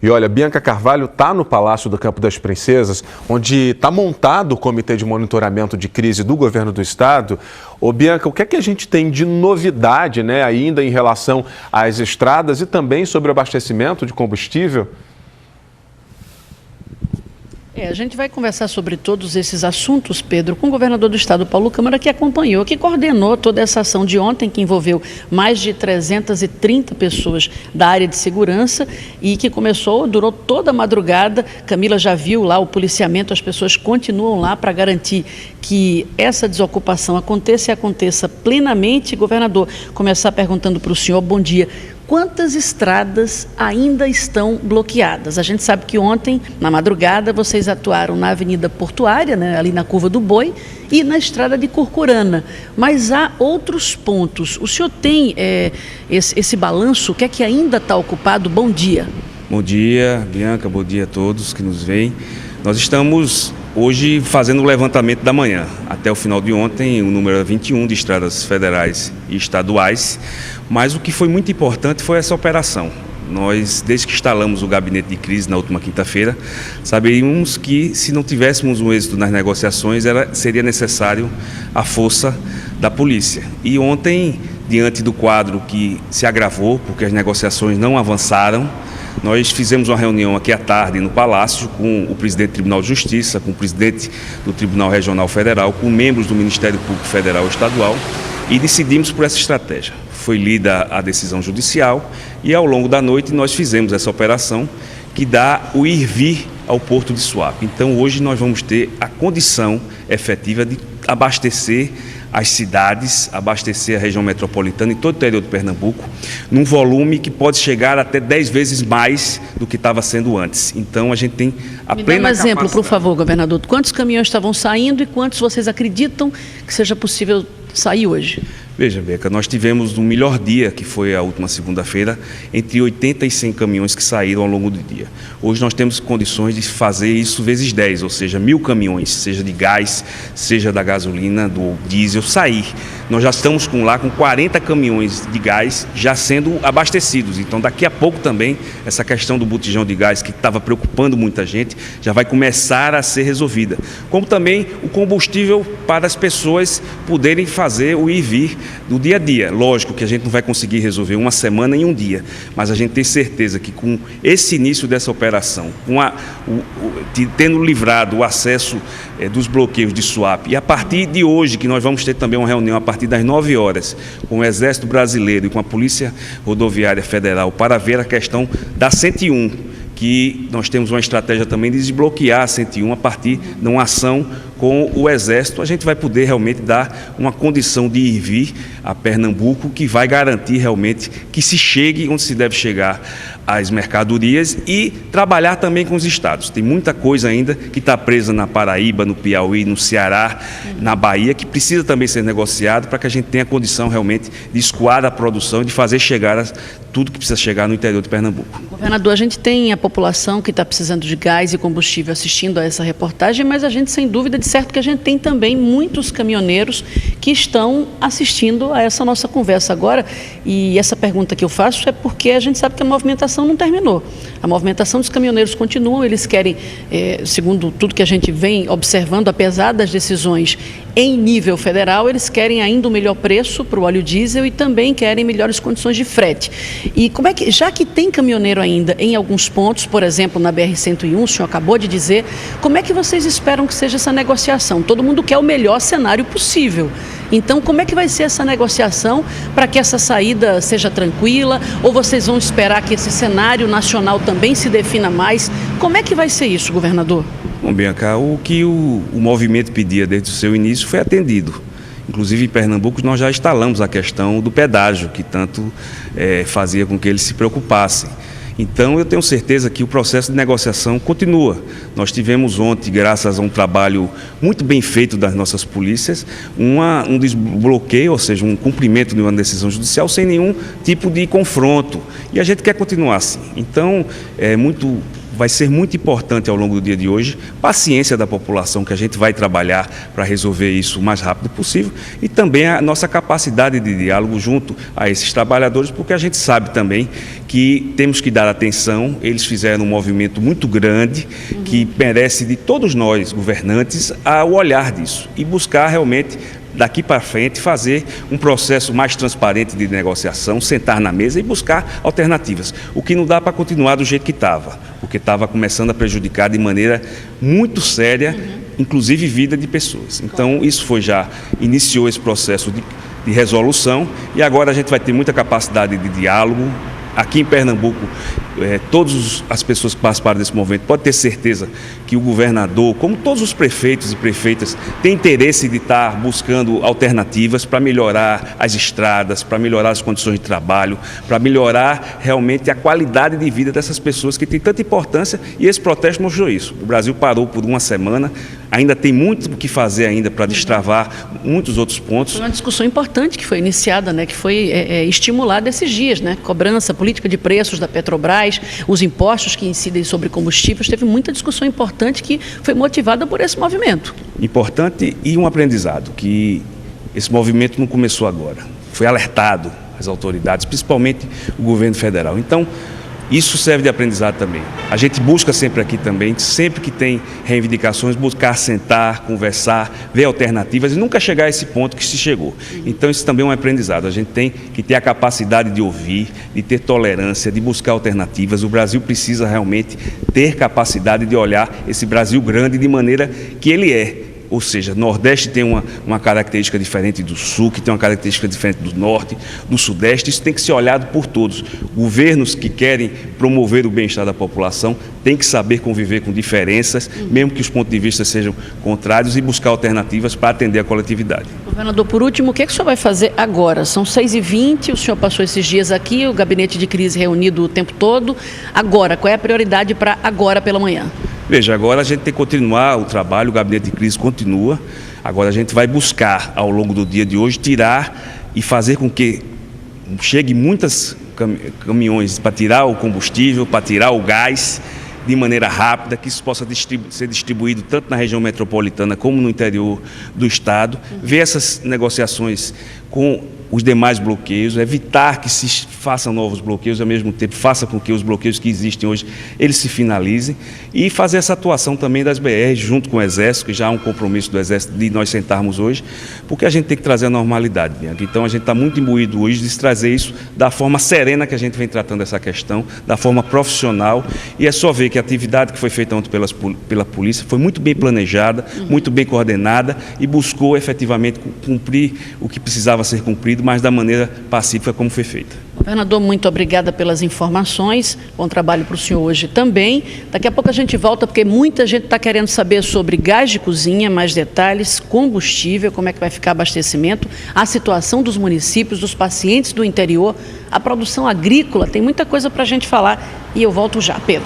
E olha, Bianca Carvalho está no Palácio do Campo das Princesas, onde está montado o Comitê de Monitoramento de Crise do Governo do Estado. Ô Bianca, o que é que a gente tem de novidade, né, ainda em relação às estradas e também sobre o abastecimento de combustível? A gente vai conversar sobre todos esses assuntos, Pedro, com o governador do estado, Paulo Câmara, que acompanhou, que coordenou toda essa ação de ontem, que envolveu mais de 330 pessoas da área de segurança e que durou toda a madrugada. Camila já viu lá o policiamento, as pessoas continuam lá para garantir que essa desocupação aconteça e aconteça plenamente. Governador, começar perguntando para o senhor, bom dia. Quantas estradas ainda estão bloqueadas? A gente sabe que ontem, na madrugada, vocês atuaram na Avenida Portuária, né, ali na Curva do Boi, e na estrada de Curcurana. Mas há outros pontos. O senhor tem esse balanço? O que é que ainda está ocupado? Bom dia. Bom dia, Bianca. Bom dia a todos que nos veem. Nós estamos hoje fazendo o levantamento da manhã. Até o final de ontem, o número era 21 de estradas federais e estaduais. Mas o que foi muito importante foi essa operação. Nós, desde que instalamos o gabinete de crise na última quinta-feira, sabíamos que se não tivéssemos um êxito nas negociações, seria necessário a força da polícia. E ontem, diante do quadro que se agravou, porque as negociações não avançaram, nós fizemos uma reunião aqui à tarde no Palácio com o presidente do Tribunal de Justiça, com o presidente do Tribunal Regional Federal, com membros do Ministério Público Federal e Estadual e decidimos por essa estratégia. Foi lida a decisão judicial e ao longo da noite nós fizemos essa operação que dá o ir-vir ao Porto de Suape. Então hoje nós vamos ter a condição efetiva de abastecer as cidades, abastecer a região metropolitana e todo o interior de Pernambuco, num volume que pode chegar até 10 vezes mais do que estava sendo antes. Então a gente tem a plena capacidade. Me dá um exemplo, por favor, governador. Quantos caminhões estavam saindo e quantos vocês acreditam que seja possível sair hoje? Veja, Beca, nós tivemos no melhor dia, que foi a última segunda-feira, entre 80 e 100 caminhões que saíram ao longo do dia. Hoje nós temos condições de fazer isso vezes 10, ou seja, 1.000 caminhões, seja de gás, seja da gasolina, do diesel, sair. Nós já estamos com 40 caminhões de gás já sendo abastecidos. Então, daqui a pouco também, essa questão do botijão de gás, que estava preocupando muita gente, já vai começar a ser resolvida. Como também o combustível para as pessoas poderem fazer o ir e vir do dia a dia. Lógico que a gente não vai conseguir resolver uma semana em um dia, mas a gente tem certeza que com esse início dessa operação, tendo livrado o acesso dos bloqueios de Suape, e a partir de hoje, que nós vamos ter também uma reunião a partir das 9 horas com o Exército Brasileiro e com a Polícia Rodoviária Federal para ver a questão da 101, que nós temos uma estratégia também de desbloquear a 101 a partir de uma ação com o Exército, a gente vai poder realmente dar uma condição de ir e vir a Pernambuco que vai garantir realmente que se chegue onde se deve chegar as mercadorias e trabalhar também com os estados. Tem muita coisa ainda que está presa na Paraíba, no Piauí, no Ceará, na Bahia, que precisa também ser negociado para que a gente tenha condição realmente de escoar a produção e de fazer chegar tudo que precisa chegar no interior de Pernambuco. Governador, a gente tem a população que está precisando de gás e combustível assistindo a essa reportagem, mas a gente, sem dúvida, de certo que a gente tem também muitos caminhoneiros que estão assistindo a essa nossa conversa agora. E essa pergunta que eu faço é porque a gente sabe que a movimentação não terminou. A movimentação dos caminhoneiros continua, eles querem, segundo tudo que a gente vem observando, apesar das decisões em nível federal, eles querem ainda um melhor preço para o óleo diesel e também querem melhores condições de frete. E como é que, já que tem caminhoneiro ainda em alguns pontos, por exemplo, na BR-101, o senhor acabou de dizer, como é que vocês esperam que seja essa negociação? Todo mundo quer o melhor cenário possível. Então, como é que vai ser essa negociação para que essa saída seja tranquila? Ou vocês vão esperar que esse cenário nacional também se defina mais? Como é que vai ser isso, governador? Bom, Bianca, o que o movimento pedia desde o seu início foi atendido. Inclusive, em Pernambuco, nós já instalamos a questão do pedágio, que tanto fazia com que eles se preocupassem. Então, eu tenho certeza que o processo de negociação continua. Nós tivemos ontem, graças a um trabalho muito bem feito das nossas polícias, um desbloqueio, ou seja, um cumprimento de uma decisão judicial sem nenhum tipo de confronto. E a gente quer continuar assim. Então, é muito vai ser muito importante ao longo do dia de hoje, paciência da população, que a gente vai trabalhar para resolver isso o mais rápido possível, e também a nossa capacidade de diálogo junto a esses trabalhadores, porque a gente sabe também que temos que dar atenção. Eles fizeram um movimento muito grande, que merece de todos nós, governantes, o olhar disso e buscar realmente, daqui para frente, fazer um processo mais transparente de negociação, sentar na mesa e buscar alternativas. O que não dá para continuar do jeito que estava, porque estava começando a prejudicar de maneira muito séria, inclusive vida de pessoas. Então, isso iniciou esse processo de resolução, e agora a gente vai ter muita capacidade de diálogo. Aqui em Pernambuco, todas as pessoas que participaram desse movimento podem ter certeza que o governador, como todos os prefeitos e prefeitas, têm interesse de estar buscando alternativas para melhorar as estradas, para melhorar as condições de trabalho, para melhorar realmente a qualidade de vida dessas pessoas que têm tanta importância, e esse protesto mostrou isso. O Brasil parou por uma semana, ainda tem muito o que fazer ainda para destravar muitos outros pontos. Foi uma discussão importante que foi iniciada, né, que foi estimulada esses dias, né, cobrança, política de preços da Petrobras, os impostos que incidem sobre combustíveis. Teve muita discussão importante que foi motivada por esse movimento. Importante e um aprendizado, que esse movimento não começou agora. Foi alertado as autoridades, principalmente o governo federal. Então, isso serve de aprendizado também. A gente busca sempre aqui também, sempre que tem reivindicações, buscar sentar, conversar, ver alternativas e nunca chegar a esse ponto que se chegou. Então, isso também é um aprendizado. A gente tem que ter a capacidade de ouvir, de ter tolerância, de buscar alternativas. O Brasil precisa realmente ter capacidade de olhar esse Brasil grande de maneira que ele é. Ou seja, Nordeste tem uma característica diferente do Sul, que tem uma característica diferente do Norte, do Sudeste. Isso tem que ser olhado por todos. Governos que querem promover o bem-estar da população têm que saber conviver com diferenças, mesmo que os pontos de vista sejam contrários, e buscar alternativas para atender a coletividade. Governador, por último, o que é que o senhor vai fazer agora? São 6h20, o senhor passou esses dias aqui, o gabinete de crise reunido o tempo todo. Agora, qual é a prioridade para agora pela manhã? Veja, agora a gente tem que continuar o trabalho, o gabinete de crise continua. Agora a gente vai buscar, ao longo do dia de hoje, tirar e fazer com que chegue muitos caminhões para tirar o combustível, para tirar o gás, de maneira rápida, que isso possa ser distribuído tanto na região metropolitana como no interior do estado, ver essas negociações com os demais bloqueios, evitar que se façam novos bloqueios, ao mesmo tempo faça com que os bloqueios que existem hoje, eles se finalizem, e fazer essa atuação também das BRs junto com o Exército, que já há um compromisso do Exército de nós sentarmos hoje, porque a gente tem que trazer a normalidade, Bianca. Então a gente está muito imbuído hoje de trazer isso da forma serena que a gente vem tratando essa questão, da forma profissional, e é só ver que a atividade que foi feita ontem pela polícia foi muito bem planejada, muito bem coordenada, e buscou efetivamente cumprir o que precisava ser cumprido, mas da maneira pacífica como foi feita. Governador, muito obrigada pelas informações. Bom trabalho para o senhor hoje também. Daqui a pouco a gente volta, porque muita gente está querendo saber sobre gás de cozinha, mais detalhes, combustível, como é que vai ficar abastecimento, a situação dos municípios, dos pacientes do interior, a produção agrícola. Tem muita coisa para a gente falar e eu volto já. Pedro.